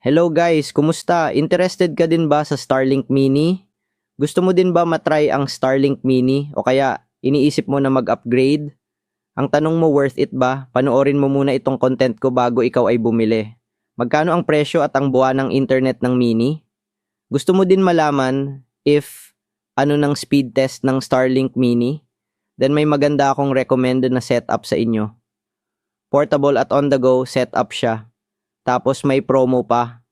Hello guys, kumusta? Interested ka din ba sa Starlink Mini? Gusto mo din ba matry ang Starlink Mini o kaya iniisip mo na mag-upgrade? Ang tanong mo, worth it ba? Panoorin mo muna itong content ko bago ikaw ay bumili. Magkano ang presyo at ang buwan ng internet ng Mini? Gusto mo din malaman if ano ng speed test ng Starlink Mini? Then may maganda akong recommended na setup sa inyo. Portable at on the go setup siya. Tapos may promo pa.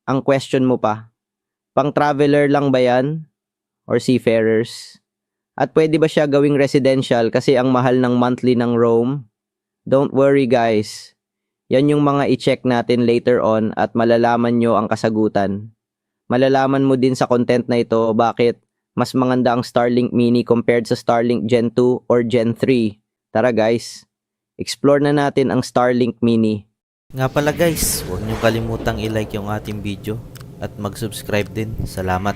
Ang question mo pa, pang traveler lang ba yan? Or seafarers? At pwede ba siya gawing residential kasi ang mahal ng monthly ng roam? Don't worry guys. Yan yung mga i-check natin later on at malalaman nyo ang kasagutan. Malalaman mo din sa content na ito bakit mas maganda ang Starlink Mini compared sa Starlink Gen 2 or Gen 3. Tara guys, explore na natin ang Starlink Mini. Nga pala guys, huwag niyong kalimutang i-like yung ating video at mag-subscribe din. Salamat.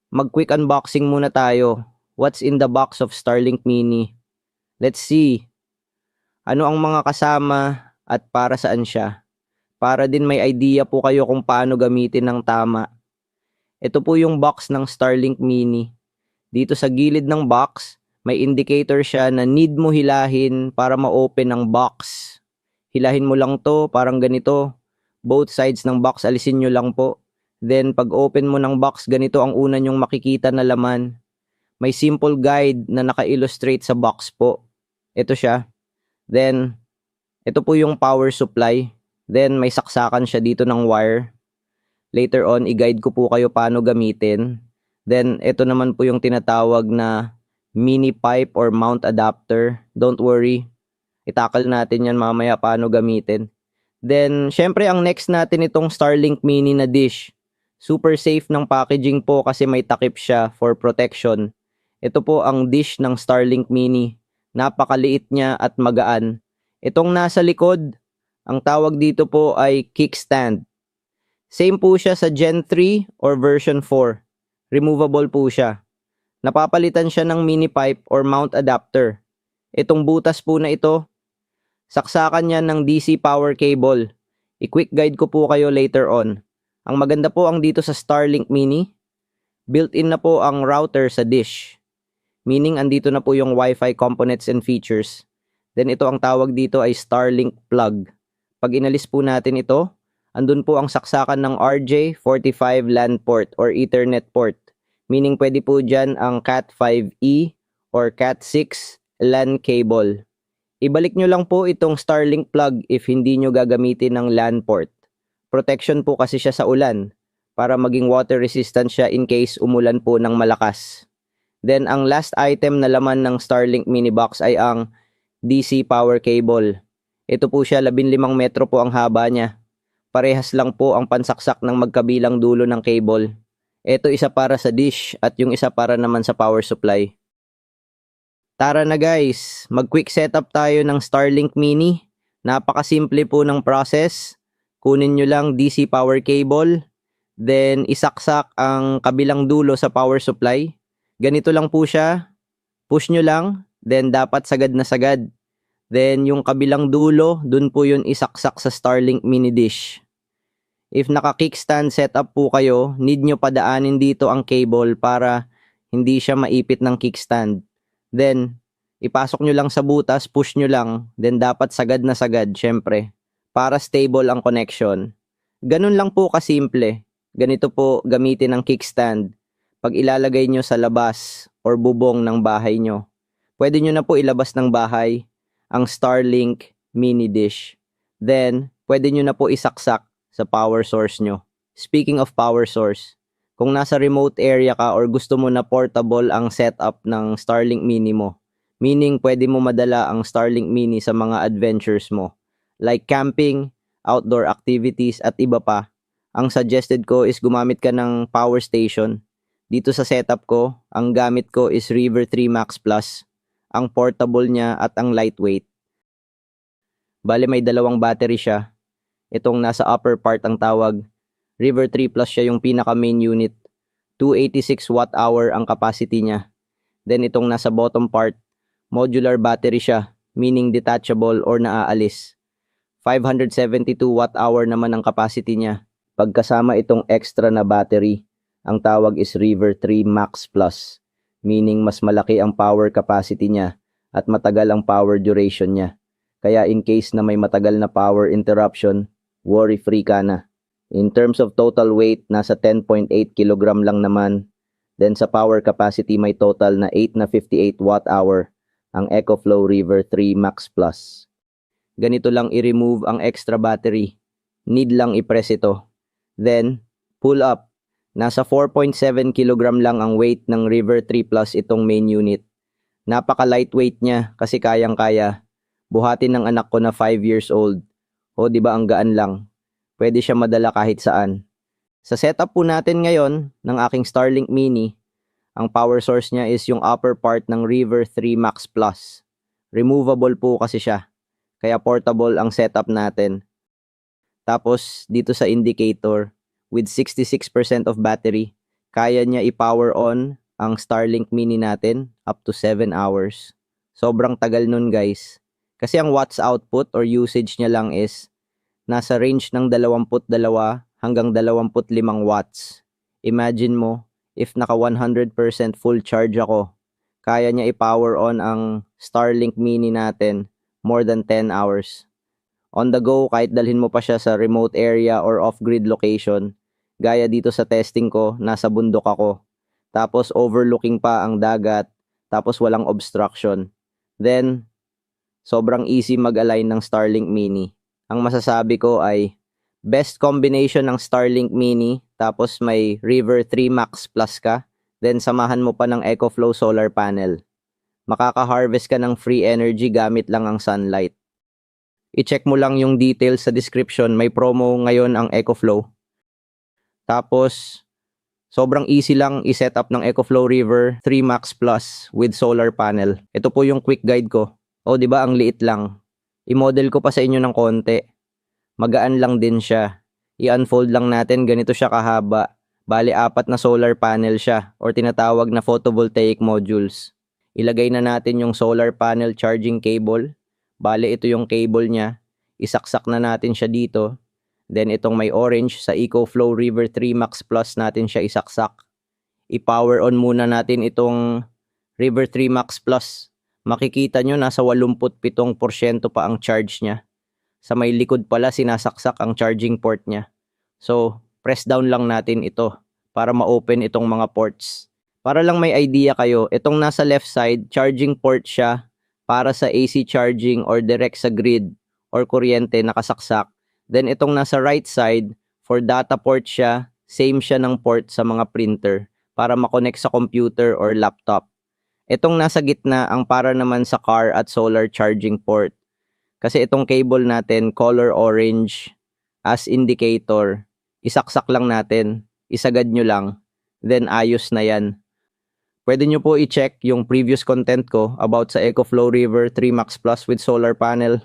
Mag-quick unboxing muna tayo. What's in the box of Starlink Mini? Let's see. Ano ang mga kasama at para saan siya? Para din may idea po kayo kung paano gamitin ng tama. Ito po yung box ng Starlink Mini. Dito sa gilid ng box, may indicator siya na need mo hilahin para ma-open ang box. Hilahin mo lang to, parang ganito. Both sides ng box, alisin nyo lang po. Then, pag open mo ng box, ganito ang una nyong makikita na laman. May simple guide na naka-illustrate sa box po. Ito siya. Then, ito po yung power supply. Then, may saksakan siya dito ng wire. Later on, i-guide ko po kayo paano gamitin. Then, ito naman po yung tinatawag na mini pipe or mount adapter. Don't worry. Itakal natin yan mamaya paano gamitin. Then, syempre ang next natin itong Starlink Mini na dish. Super safe ng packaging po kasi may takip siya for protection. Ito po ang dish ng Starlink Mini. Napakaliit niya at magaan. Itong nasa likod, ang tawag dito po ay kickstand. Same po siya sa Gen 3 or version 4. Removable po siya. Napapalitan siya ng mini pipe or mount adapter. Itong butas po na ito, saksakan niya ng DC power cable. I-quick guide ko po kayo later on. Ang maganda po ang dito sa Starlink Mini, built-in na po ang router sa dish. Meaning andito na po yung Wi-Fi components and features. Then ito ang tawag dito ay Starlink plug. Pag inalis po natin ito, andun po ang saksakan ng RJ45 LAN port or Ethernet port. Meaning pwede po dyan ang Cat5e or Cat6 LAN cable. Ibalik nyo lang po itong Starlink plug if hindi nyo gagamitin ng LAN port. Protection po kasi siya sa ulan para maging water resistant siya in case umulan po ng malakas. Then ang last item na laman ng Starlink Mini Box ay ang DC power cable. Ito po siya 15 metro po ang haba niya. Parehas lang po ang pansaksak ng magkabilang dulo ng cable. Ito isa para sa dish at yung isa para naman sa power supply. Tara na guys, mag-quick setup tayo ng Starlink Mini. Napakasimple po ng process. Kunin nyo lang DC power cable. Then isaksak ang kabilang dulo sa power supply. Ganito lang po siya. Push nyo lang. Then dapat sagad na sagad. Then yung kabilang dulo, dun po yun isaksak sa Starlink Mini dish. If naka-kickstand setup po kayo, need nyo padaanin dito ang cable para hindi siya maipit ng kickstand. Then, ipasok nyo lang sa butas, push nyo lang, then dapat sagad na sagad, syempre, para stable ang connection. Ganun lang po kasimple. Ganito po gamitin ang kickstand pag ilalagay nyo sa labas or bubong ng bahay nyo. Pwede nyo na po ilabas ng bahay ang Starlink Mini Dish. Then, pwede nyo na po isaksak sa power source nyo. Speaking of power source, kung nasa remote area ka or gusto mo na portable ang setup ng Starlink Mini mo, meaning pwede mo madala ang Starlink Mini sa mga adventures mo, like camping, outdoor activities at iba pa, ang suggested ko is gumamit ka ng power station. Dito sa setup ko, ang gamit ko is River 3 Max Plus, ang portable niya at ang lightweight. Bale may dalawang battery siya. Itong nasa upper part ang tawag. River 3 Plus siya yung pinaka main unit. 286 watt-hour ang capacity niya. Then itong nasa bottom part, modular battery siya, meaning detachable or naaalis. 572 watt-hour naman ang capacity niya. Pagkasama itong extra na battery, ang tawag is River 3 Max Plus, meaning mas malaki ang power capacity niya at matagal ang power duration niya. Kaya in case na may matagal na power interruption, worry-free ka na. In terms of total weight, nasa 10.8 kg lang naman. Then sa power capacity, may total na 8 na 58 watt-hour ang EcoFlow River 3 Max Plus. Ganito lang i-remove ang extra battery. Need lang i-press ito. Then, pull up. Nasa 4.7 kg lang ang weight ng River 3 Plus itong main unit. Napaka-lightweight niya kasi kayang-kaya. Buhatin ng anak ko na 5 years old. O di ba ang gaan lang? Pwede siya madala kahit saan. Sa setup po natin ngayon ng aking Starlink Mini, ang power source niya is yung upper part ng River 3 Max Plus. Removable po kasi siya. Kaya portable ang setup natin. Tapos dito sa indicator, with 66% of battery, kaya niya i-power on ang Starlink Mini natin up to 7 hours. Sobrang tagal nun guys. Kasi ang watts output or usage niya lang is nasa range ng 22 hanggang 25 watts. Imagine mo, if naka 100% full charge ako, kaya niya i-power on ang Starlink Mini natin more than 10 hours. On the go, kahit dalhin mo pa siya sa remote area or off-grid location, gaya dito sa testing ko, nasa bundok ako. Tapos overlooking pa ang dagat, tapos walang obstruction. Then, sobrang easy mag-align ng Starlink Mini. Ang masasabi ko ay best combination ng Starlink Mini, tapos may River 3 Max Plus ka, then samahan mo pa ng EcoFlow solar panel. Makaka-harvest ka ng free energy gamit lang ang sunlight. I-check mo lang yung details sa description, may promo ngayon ang EcoFlow. Tapos, sobrang easy lang i-set up ng EcoFlow River 3 Max Plus with solar panel. Ito po yung quick guide ko. O, di ba ang liit lang? I-model ko pa sa inyo ng konti. Magaan lang din siya. I-unfold lang natin, ganito siya kahaba. Bali, 4 na solar panel siya or tinatawag na photovoltaic modules. Ilagay na natin yung solar panel charging cable. Bali, ito yung cable niya. Isaksak na natin siya dito. Then, itong may orange sa EcoFlow River 3 Max Plus natin siya isaksak. I-power on muna natin itong River 3 Max Plus. Makikita nyo, nasa 87% pa ang charge niya. Sa may likod pala, sinasaksak ang charging port niya. So, press down lang natin ito para ma-open itong mga ports. Para lang may idea kayo, itong nasa left side, charging port siya para sa AC charging or direct sa grid or kuryente nakasaksak. Then itong nasa right side, for data port siya, same siya ng port sa mga printer para makonect sa computer or laptop. Itong nasa gitna ang para naman sa car at solar charging port. Kasi itong cable natin, color orange, as indicator, isaksak lang natin, isagad nyo lang, then ayos na yan. Pwede nyo po i-check yung previous content ko about sa EcoFlow River 3 Max Plus with solar panel.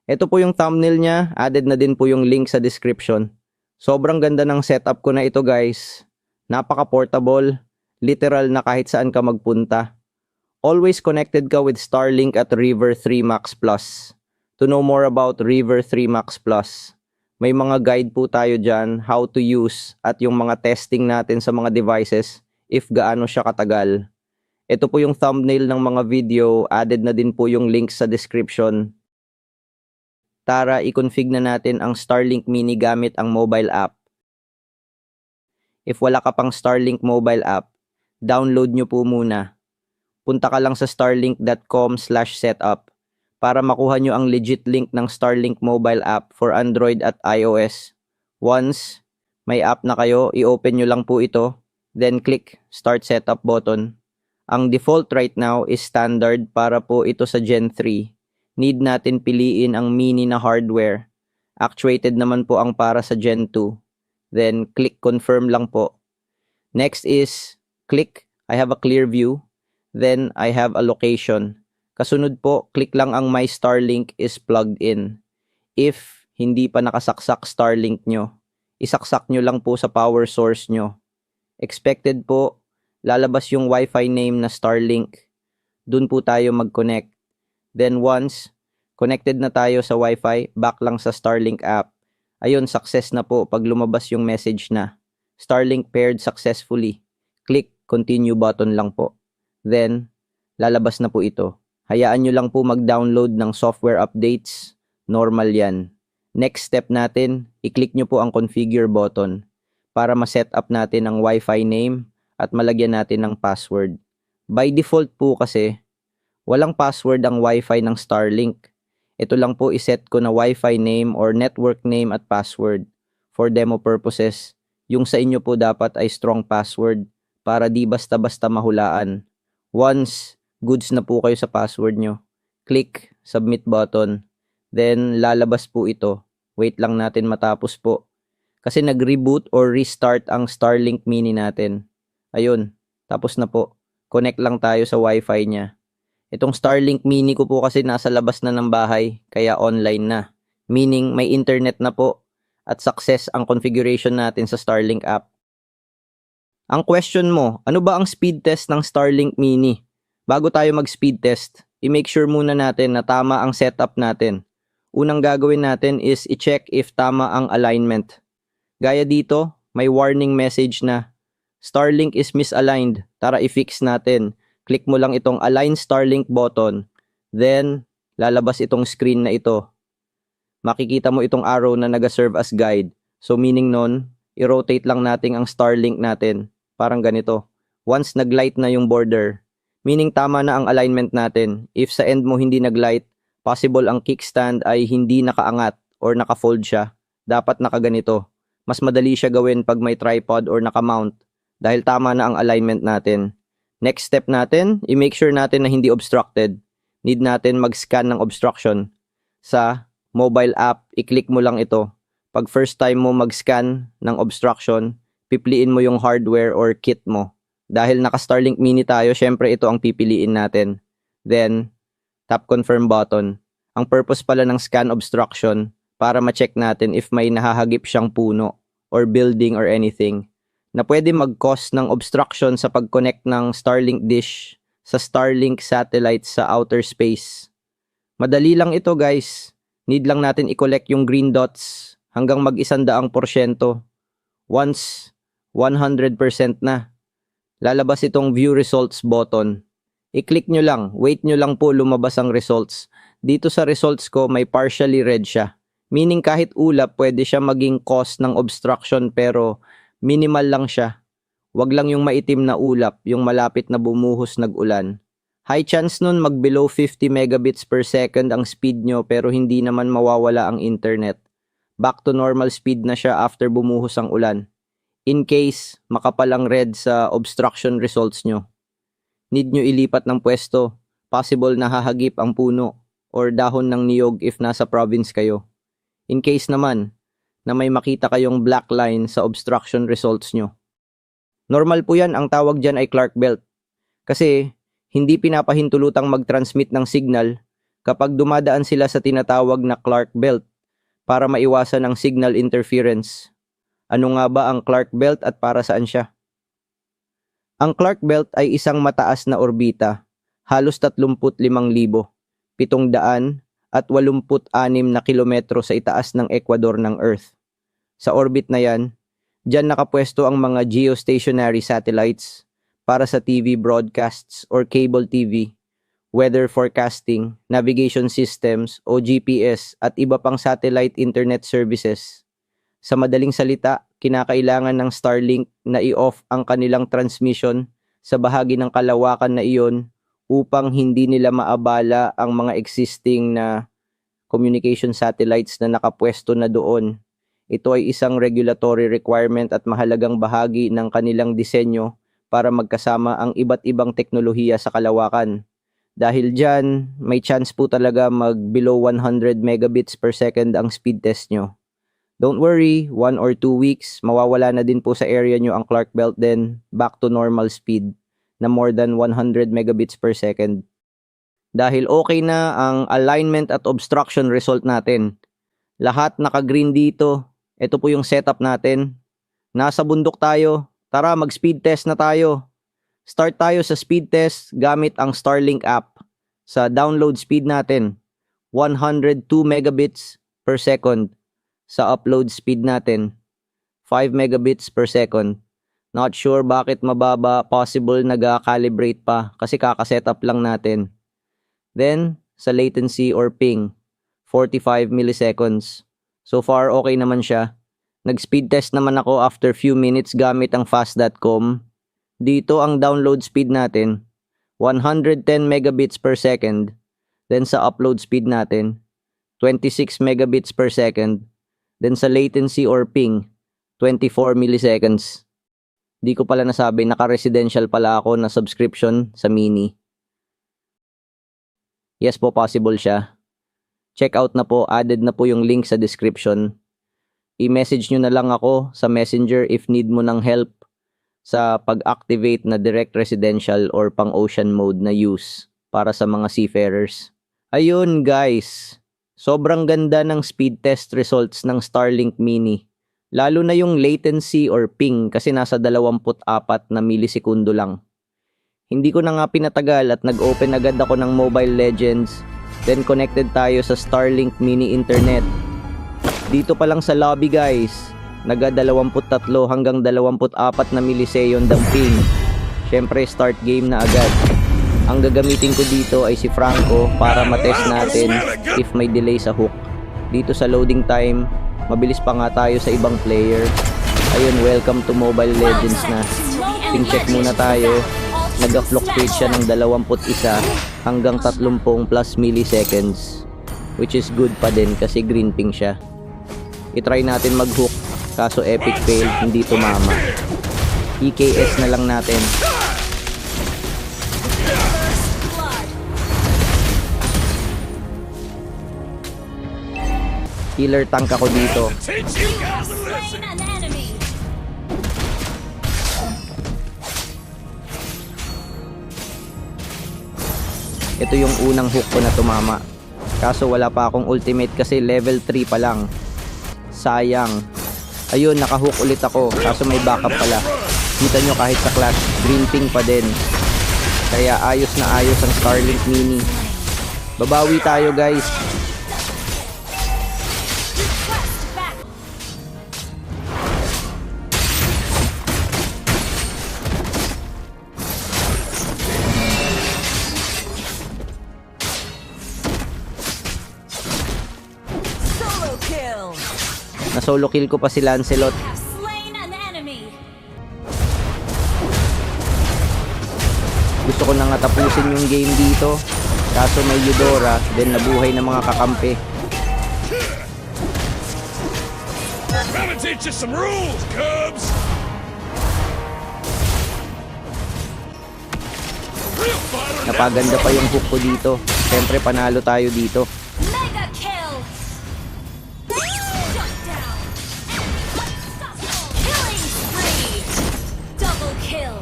Ito po yung thumbnail niya, added na din po yung link sa description. Sobrang ganda ng setup ko na ito guys. Napaka-portable, literal na kahit saan ka magpunta. Always connected ka with Starlink at River 3 Max Plus. To know more about River 3 Max Plus, may mga guide po tayo dyan how to use at yung mga testing natin sa mga devices if gaano siya katagal. Ito po yung thumbnail ng mga video, added na din po yung link sa description. Tara, i-config na natin ang Starlink Mini gamit ang mobile app. If wala ka pang Starlink mobile app, download nyo po muna. Punta ka lang sa starlink.com/setup para makuha nyo ang legit link ng Starlink mobile app for Android at iOS. Once may app na kayo, i-open nyo lang po ito, then click Start Setup button. Ang default right now is standard para po ito sa Gen 3. Need natin piliin ang mini na hardware. Actuated naman po ang para sa Gen 2. Then click Confirm lang po. Next is click I have a clear view. Then I have a location. Kasunod po, click lang ang My Starlink is plugged in. If hindi pa nakasaksak Starlink nyo, isaksak nyo lang po sa power source nyo. Expected po, lalabas yung Wi-Fi name na Starlink. Dun po tayo mag-connect. Then once connected na tayo sa Wi-Fi, back lang sa Starlink app. Ayun, success na po pag lumabas yung message na Starlink paired successfully. Click continue button lang po. Then, lalabas na po ito. Hayaan nyo lang po mag-download ng software updates. Normal yan. Next step natin, i-click nyo po ang configure button para ma-set up natin ang Wi-Fi name at malagyan natin ng password. By default po kasi, walang password ang Wi-Fi ng Starlink. Ito lang po iset ko na Wi-Fi name or network name at password. For demo purposes, yung sa inyo po dapat ay strong password para di basta-basta mahulaan. Once goods na po kayo sa password nyo, click submit button. Then lalabas po ito. Wait lang natin matapos po. Kasi nag-reboot or restart ang Starlink Mini natin. Ayun, tapos na po. Connect lang tayo sa Wi-Fi niya. Itong Starlink Mini ko po kasi nasa labas na ng bahay, kaya online na. Meaning may internet na po at success ang configuration natin sa Starlink app. Ang question mo, ano ba ang speed test ng Starlink Mini? Bago tayo mag-speed test, i-make sure muna natin na tama ang setup natin. Unang gagawin natin is i-check if tama ang alignment. Gaya dito, may warning message na Starlink is misaligned. Tara i-fix natin. Click mo lang itong Align Starlink button. Then, lalabas itong screen na ito. Makikita mo itong arrow na nag-serve as guide. So meaning nun, i-rotate lang natin ang Starlink natin. Parang ganito. Once nag-light na yung border, meaning tama na ang alignment natin. If sa end mo hindi nag-light, possible ang kickstand ay hindi nakaangat or naka-fold siya. Dapat nakaganito. Mas madali siya gawin pag may tripod or naka-mount dahil tama na ang alignment natin. Next step natin, i-make sure natin na hindi obstructed. Need natin mag-scan ng obstruction. Sa mobile app, i-click mo lang ito. Pag first time mo mag-scan ng obstruction, pipiliin mo yung hardware or kit mo. Dahil naka-Starlink Mini tayo, syempre ito ang pipiliin natin. Then, tap confirm button. Ang purpose pala ng scan obstruction para ma-check natin if may nahahagip siyang puno or building or anything na pwede mag-cause ng obstruction sa pag-connect ng Starlink dish sa Starlink satellite sa outer space. Madali lang ito guys. Need lang natin i-collect yung green dots hanggang mag-100%. Once 100% na, lalabas itong view results button. I-click nyo lang, wait nyo lang po lumabas ang results. Dito sa results ko may partially red siya. Meaning kahit ulap pwede siya maging cause ng obstruction pero minimal lang siya. Wag lang yung maitim na ulap, yung malapit na bumuhos nag-ulan. High chance nun mag below 50 megabits per second ang speed nyo pero hindi naman mawawala ang internet. Back to normal speed na siya after bumuhos ang ulan. In case makapalang red sa obstruction results nyo. Need nyo ilipat ng pwesto. Possible na hahagip ang puno or dahon ng niyog if nasa province kayo. In case naman na may makita kayong black line sa obstruction results nyo. Normal po yan, ang tawag dyan ay Clark Belt. Kasi hindi pinapahintulutang mag-transmit ng signal kapag dumadaan sila sa tinatawag na Clark Belt para maiwasan ang signal interference. Ano nga ba ang Clark Belt at para saan siya? Ang Clark Belt ay isang mataas na orbita, halos 35,786 na kilometro sa itaas ng Ecuador ng Earth. Sa orbit na yan, dyan nakapwesto ang mga geostationary satellites para sa TV broadcasts or cable TV, weather forecasting, navigation systems o GPS at iba pang satellite internet services. Sa madaling salita, kinakailangan ng Starlink na i-off ang kanilang transmission sa bahagi ng kalawakan na iyon upang hindi nila maabala ang mga existing na communication satellites na nakapwesto na doon. Ito ay isang regulatory requirement at mahalagang bahagi ng kanilang disenyo para magkasama ang iba't ibang teknolohiya sa kalawakan. Dahil dyan, may chance po talaga mag below 100 megabits per second ang speed test nyo. Don't worry, 1 or 2 weeks, mawawala na din po sa area nyo ang Clark Belt then back to normal speed na more than 100 megabits per second. Dahil okay na ang alignment at obstruction result natin. Lahat naka-green dito. Ito po yung setup natin. Nasa bundok tayo. Tara, mag-speed test na tayo. Start tayo sa speed test gamit ang Starlink app. Sa download speed natin, 102 megabits per second. sa upload speed natin. 5 megabits per second. Not sure bakit mababa, possible nag-calibrate pa kasi kaka-setup lang natin. Then, sa latency or ping, 45 milliseconds. So far, okay naman siya. Nag-speed test naman ako after few minutes gamit ang fast.com. Dito ang download speed natin, 110 megabits per second. Then sa upload speed natin, 26 megabits per second. Then sa latency or ping, 24 milliseconds. Di ko pala nasabi, naka-residential pala ako na subscription sa Mini. Yes po, possible siya. Check out na po, added na po yung link sa description. I-message nyo na lang ako sa Messenger if need mo ng help sa pag-activate na direct residential or pang-ocean mode na use para sa mga seafarers. Ayun guys, sobrang ganda ng speed test results ng Starlink Mini. Lalo na yung latency or ping kasi nasa 24 na milisekundo lang. Hindi ko na nga pinatagal at nag-open agad ako ng Mobile Legends. Then connected tayo sa Starlink Mini Internet. Dito pa lang sa lobby guys, naga 23 hanggang 24 na miliseyon ang ping. Syempre start game na agad. Ang gagamitin ko dito ay si Franco para matest natin if may delay sa hook. Dito sa loading time, mabilis pa nga tayo sa ibang player. Ayun, welcome to Mobile Legends na. Ping check muna tayo. Nag-fluctuate siya ng 21 hanggang 30 plus milliseconds. Which is good pa din kasi green ping siya. I-try natin mag-hook. Kaso epic fail, hindi tumama. EKS na lang natin. Killer tank ako dito. Ito yung unang hook ko na tumama. Kaso wala pa akong ultimate kasi level 3 pa lang. Sayang. Ayun, nakahook ulit ako. Kaso may backup pala. Kita nyo kahit sa clash, green ping pa din. Kaya ayos na ayos ang Starlink Mini. Babawi tayo guys. Na solo kill ko pa si Lancelot. Gusto ko na nga tapusin yung game dito. Kaso may Eudora, then nabuhay ng mga kakampi. Gonna teach you some rules, Cubs! Real fighter Napaganda pa yung hook ko dito. Siyempre panalo tayo dito. Mega kill! Shut down! Unstoppable! Killing spree! Double kill!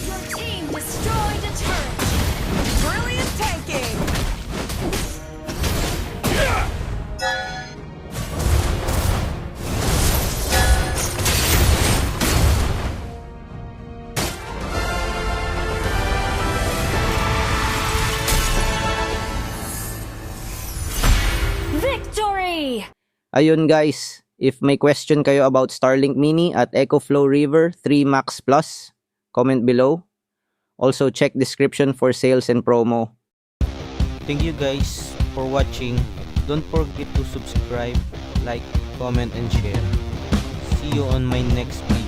Your team destroyed a turret! Brilliant tanking! Victory! Ayun guys, if may question kayo about Starlink Mini at EcoFlow River 3 Max Plus, comment below. Also check description for sales and promo. Thank you guys for watching. Don't forget to subscribe, like, comment, and share. See you on my next video.